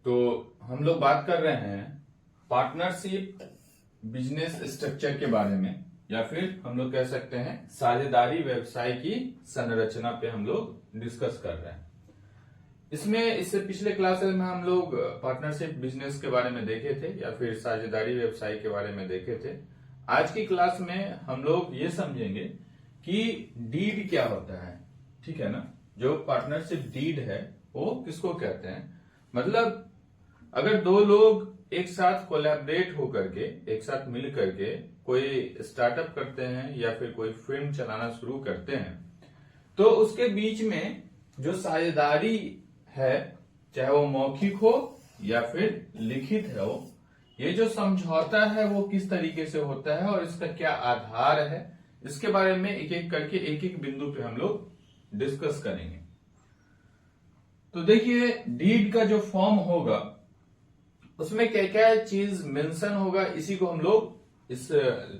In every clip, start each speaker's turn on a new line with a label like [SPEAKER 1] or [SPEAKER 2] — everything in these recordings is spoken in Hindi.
[SPEAKER 1] तो हम लोग बात कर रहे हैं पार्टनरशिप बिजनेस स्ट्रक्चर के बारे में, या फिर हम लोग कह सकते हैं साझेदारी व्यवसाय की संरचना पे हम लोग डिस्कस कर रहे हैं। इससे पिछले क्लास में हम लोग पार्टनरशिप बिजनेस के बारे में देखे थे या फिर साझेदारी व्यवसाय के बारे में देखे थे। आज की क्लास में हम लोग ये समझेंगे कि डीड क्या होता है। ठीक है ना, जो पार्टनरशिप डीड है वो किसको कहते हैं। मतलब अगर दो लोग एक साथ कोलैबोरेट होकर के, एक साथ मिल करके कोई स्टार्टअप करते हैं या फिर कोई फिल्म चलाना शुरू करते हैं, तो उसके बीच में जो साझेदारी है, चाहे वो मौखिक हो या फिर लिखित है, हो ये जो समझौता है वो किस तरीके से होता है और इसका क्या आधार है, इसके बारे में एक एक करके एक एक बिंदु पे हम लोग डिस्कस करेंगे। तो देखिए, डीड का जो फॉर्म होगा उसमें क्या क्या चीज मेंशन होगा, इसी को हम लोग इस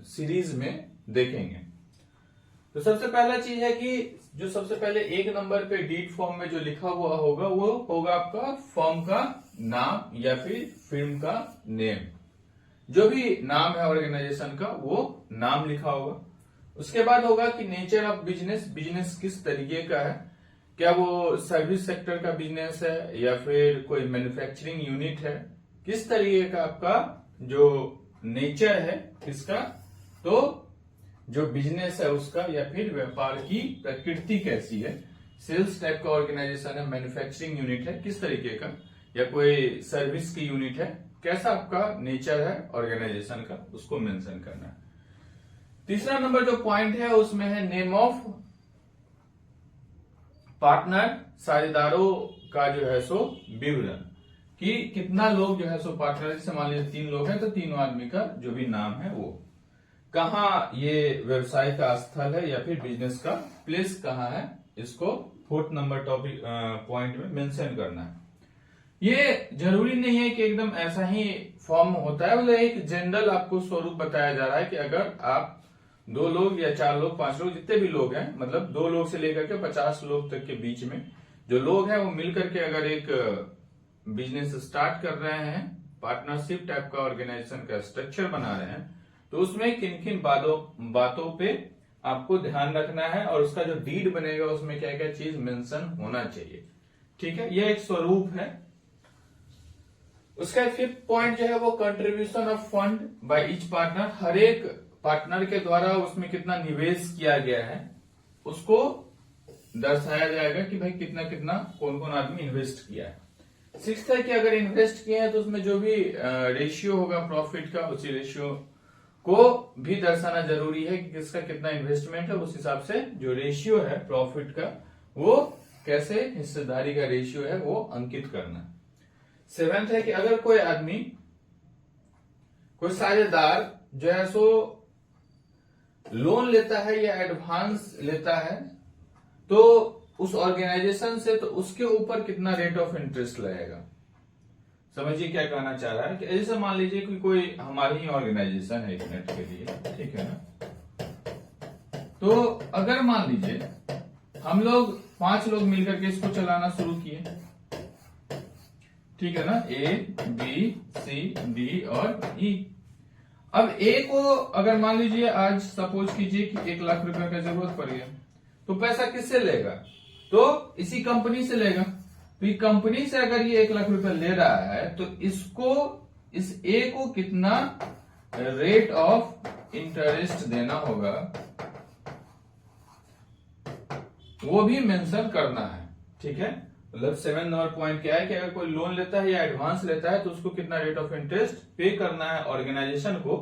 [SPEAKER 1] सीरीज में देखेंगे। तो सबसे पहला चीज है कि जो सबसे पहले एक नंबर पे डीड फॉर्म में जो लिखा हुआ होगा वो होगा आपका फर्म का नाम या फिर फिल्म का नेम। जो भी नाम है ऑर्गेनाइजेशन का वो नाम लिखा होगा। उसके बाद होगा कि नेचर ऑफ बिजनेस, बिजनेस किस तरीके का है, क्या वो सर्विस सेक्टर का बिजनेस है या फिर कोई मैन्युफैक्चरिंग यूनिट है, किस तरीके का आपका जो नेचर है इसका, तो जो बिजनेस है उसका या फिर व्यापार की प्रकृति कैसी है, सेल्स टाइप का ऑर्गेनाइजेशन है, मैन्युफैक्चरिंग यूनिट है किस तरीके का, या कोई सर्विस की यूनिट है, कैसा आपका नेचर है ऑर्गेनाइजेशन का, उसको मेंशन करना है। तीसरा नंबर जो पॉइंट है उसमें है नेम ऑफ पार्टनर, साझेदारों का जो है सो विवरण, कि कितना लोग जो है सो पार्टनर, जैसे मान लीजिए 3 लोग हैं तो तीनों आदमी का जो भी नाम है वो, कहाँ ये व्यवसाय का स्थल है या फिर बिजनेस का प्लेस कहाँ है, इसको 4th नंबर टॉपिक पॉइंट में मेंशन करना है। ये जरूरी नहीं है कि एकदम ऐसा ही फॉर्म होता है, मतलब एक जनरल आपको स्वरूप बताया जा रहा है कि अगर आप 2 लोग या 4 लोग 5 लोग जितने भी लोग हैं, मतलब 2 लोग से लेकर के 50 लोग तक के बीच में जो लोग हैं वो मिलकर के अगर एक बिजनेस स्टार्ट कर रहे हैं, पार्टनरशिप टाइप का ऑर्गेनाइजेशन का स्ट्रक्चर बना रहे हैं, तो उसमें किन किन बातों पे आपको ध्यान रखना है और उसका जो डीड बनेगा उसमें क्या क्या चीज मेंशन होना चाहिए। ठीक है, यह एक स्वरूप है। उसका 5th पॉइंट जो है वो contribution of fund by each partner, हर एक पार्टनर के द्वारा उसमें कितना निवेश किया गया है उसको दर्शाया जाएगा कि भाई कितना कितना कौन कौन आदमी इन्वेस्ट किया है। 6th है कि अगर इन्वेस्ट किए हैं तो उसमें जो भी रेशियो होगा प्रॉफिट का, उसी रेशियो को भी दर्शाना जरूरी है कि किसका कितना इन्वेस्टमेंट है, उस हिसाब से जो रेशियो है प्रॉफिट का वो कैसे हिस्सेदारी का रेशियो है वो अंकित करना। 7th है कि अगर कोई आदमी, कोई साझेदार जो है सो लोन लेता है या एडवांस लेता है तो उस ऑर्गेनाइजेशन से, तो उसके ऊपर कितना रेट ऑफ इंटरेस्ट लगेगा। समझिए क्या कहना चाह रहा है कि जैसे मान लीजिए कि कोई हमारी ही ऑर्गेनाइजेशन है 1 मिनट के लिए, ठीक है ना, तो अगर मान लीजिए हम लोग 5 लोग मिलकर के इसको चलाना शुरू किए, ठीक है ना, A, B, C, D और E। अब A को अगर मान लीजिए आज सपोज कीजिए कि 1 लाख रुपए का जरूरत पड़ गया, तो पैसा किससे लेगा, तो इसी कंपनी से लेगा। तो ये कंपनी से अगर ये 1 लाख रुपए ले रहा है तो इसको, इस A को कितना रेट ऑफ इंटरेस्ट देना होगा वो भी मेंशन करना है। ठीक है, मतलब 7 नंबर पॉइंट क्या है कि अगर कोई लोन लेता है या एडवांस लेता है तो उसको कितना रेट ऑफ इंटरेस्ट पे करना है ऑर्गेनाइजेशन को,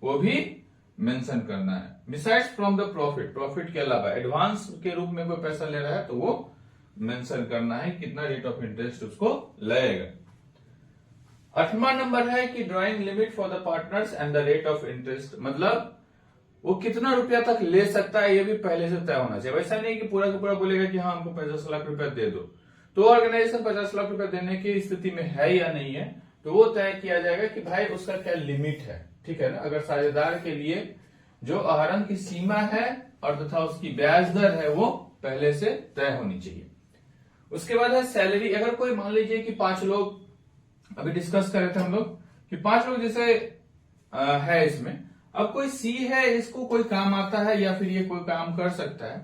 [SPEAKER 1] वो भी मेंशन करना है। Besides from the profit, profit के अलावा एडवांस के रूप में कोई पैसा ले रहा है तो वो मेंशन करना है कितना रेट ऑफ इंटरेस्ट उसको लगेगा। 8वां नंबर है कि drawing limit for the partners and the rate of interest, मतलब वो कितना रुपया तक ले सकता है ये भी पहले से तय होना चाहिए। वैसा नहीं कि पूरा का पूरा बोलेगा कि हाँ हमको 50 लाख रुपया दे दो, तो ऑर्गेनाइजेशन 50 लाख रुपया देने की स्थिति में है या नहीं है, तो वो तय किया जाएगा कि भाई उसका क्या लिमिट है। ठीक है ना, अगर साझेदार के लिए जो आहरण की सीमा है और तथा उसकी ब्याज दर है वो पहले से तय होनी चाहिए। उसके बाद है सैलरी, अगर कोई मान लीजिए कि 5 लोग अभी डिस्कस कर रहे थे हम लोग कि 5 लोग जैसे है इसमें। अब कोई सी है, इसको कोई काम आता है या फिर ये कोई काम कर सकता है,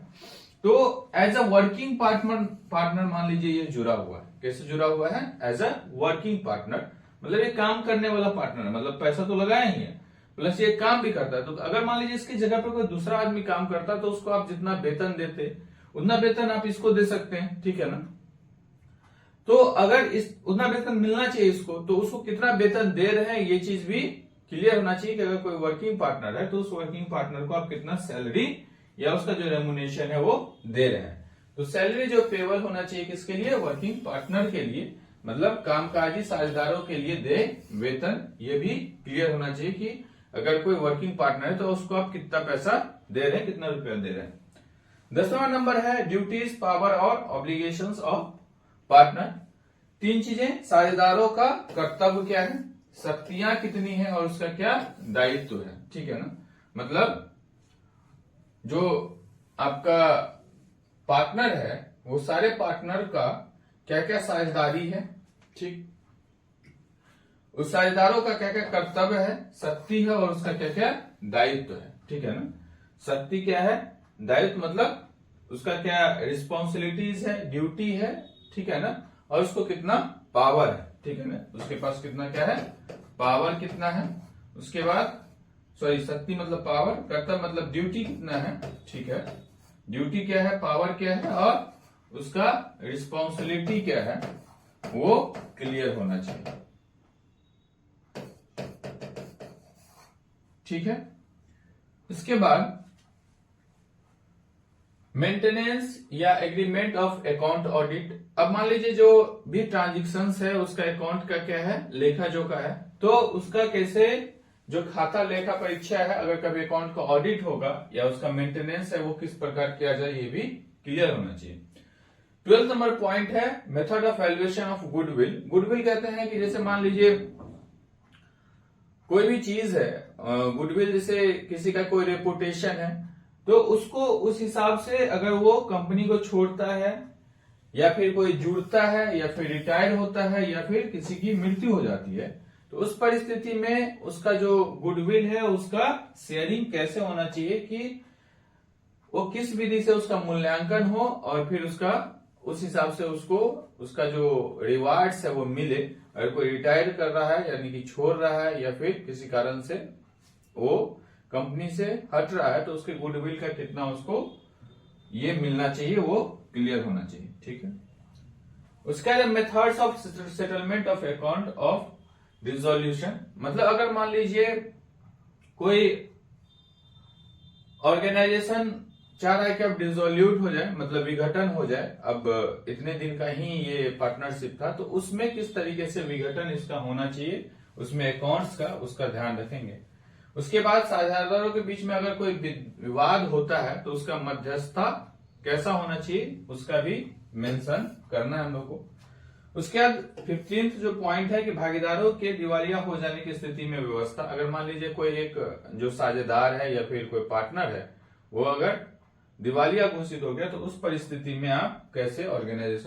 [SPEAKER 1] तो एज अ वर्किंग पार्टनर मान लीजिए ये जुड़ा हुआ है। कैसे जुड़ा हुआ है? एज अ वर्किंग पार्टनर, मतलब ये काम करने वाला पार्टनर है, मतलब पैसा तो लगाया ही है प्लस ये काम भी करता है। तो अगर मान लीजिए इसकी जगह पर कोई दूसरा आदमी काम करता है तो उसको आप जितना वेतन देते उतना वेतन आप इसको दे सकते हैं, ठीक है ना। तो अगर इस उतना वेतन मिलना चाहिए इसको, तो उसको कितना वेतन दे रहे हैं ये चीज भी क्लियर होना चाहिए कि अगर कोई वर्किंग पार्टनर है तो उस वर्किंग पार्टनर को आप कितना सैलरी या उसका जो रेम्युनेशन है वो दे रहे हैं। तो सैलरी जो पेबल होना चाहिए किसके लिए? वर्किंग पार्टनर के लिए, मतलब कामकाजी साझेदारों के लिए दे वेतन। ये भी क्लियर होना चाहिए कि अगर कोई वर्किंग पार्टनर है तो उसको आप कितना पैसा दे रहे हैं, कितना रुपया दे रहे हैं। 10वां नंबर है ड्यूटीज, पावर और ऑब्लिगेशंस ऑफ पार्टनर। 3 चीजें, साझेदारों का कर्तव्य क्या है, शक्तियां कितनी है और उसका क्या दायित्व है, ठीक है ना। मतलब जो आपका पार्टनर है वो सारे पार्टनर का क्या क्या साझेदारी है, ठीक, उस साझेदारों का क्या क्या कर्तव्य है, शक्ति है और उसका क्या क्या दायित्व है, ठीक है ना। शक्ति क्या है, दायित्व मतलब उसका क्या रिस्पॉन्सिबिलिटीज है, ड्यूटी है, ठीक है ना, और उसको कितना पावर है, ठीक है ना, उसके पास कितना क्या है, पावर कितना है। उसके बाद शक्ति मतलब पावर, कर्तव्य मतलब ड्यूटी कितना है, ठीक है, ड्यूटी क्या है, पावर क्या है और उसका रिस्पॉन्सिबिलिटी क्या है, वो क्लियर होना चाहिए, ठीक है। इसके बाद मेंटेनेंस या एग्रीमेंट ऑफ अकाउंट ऑडिट। अब मान लीजिए जो भी ट्रांजेक्शन्स है उसका अकाउंट का क्या है, लेखा जोखा है, तो उसका कैसे जो खाता लेखा परीक्षा है, अगर कभी अकाउंट का ऑडिट होगा या उसका मेंटेनेंस है वो किस प्रकार किया जाए ये भी क्लियर होना चाहिए। 12 नंबर पॉइंट है method of valuation of goodwill. Goodwill कहते हैं कि जैसे मान लीजिए कोई भी चीज है, गुडविल जैसे किसी का कोई रेपुटेशन है, तो उसको उस हिसाब से अगर वो कंपनी को छोड़ता है या फिर कोई जुड़ता है या फिर रिटायर होता है या फिर किसी की मृत्यु हो जाती है, तो उस परिस्थिति में उसका जो गुडविल है उसका शेयरिंग कैसे होना चाहिए कि वो किस विधि से उसका मूल्यांकन हो और फिर उसका उस हिसाब से उसको उसका जो रिवार्ड्स है वो मिले। अगर कोई रिटायर कर रहा है यानी कि छोड़ रहा है या फिर किसी कारण से वो कंपनी से हट रहा है तो उसके गुडविल का कितना उसको ये मिलना चाहिए वो क्लियर होना चाहिए, ठीक है। उसके बाद methods of settlement of account of dissolution, मतलब अगर मान लीजिए कोई ऑर्गेनाइजेशन चाह रहा है कि अब डिसोल्यूट हो जाए, मतलब विघटन हो जाए, अब इतने दिन का ही ये पार्टनरशिप था, तो उसमें किस तरीके से विघटन इसका होना चाहिए, उसमें अकाउंट्स का उसका ध्यान रखेंगे। उसके बाद साझेदारों के बीच में अगर कोई विवाद होता है तो उसका मध्यस्थता कैसा होना चाहिए उसका भी मेंशन करना है हम लोग को। उसके बाद 15th जो पॉइंट है कि भागीदारों के दिवालिया हो जाने की स्थिति में व्यवस्था। अगर मान लीजिए कोई एक जो साझेदार है या फिर कोई पार्टनर है वो अगर दिवालिया घोषित हो गया तो उस परिस्थिति में आप कैसे ऑर्गेनाइजेशन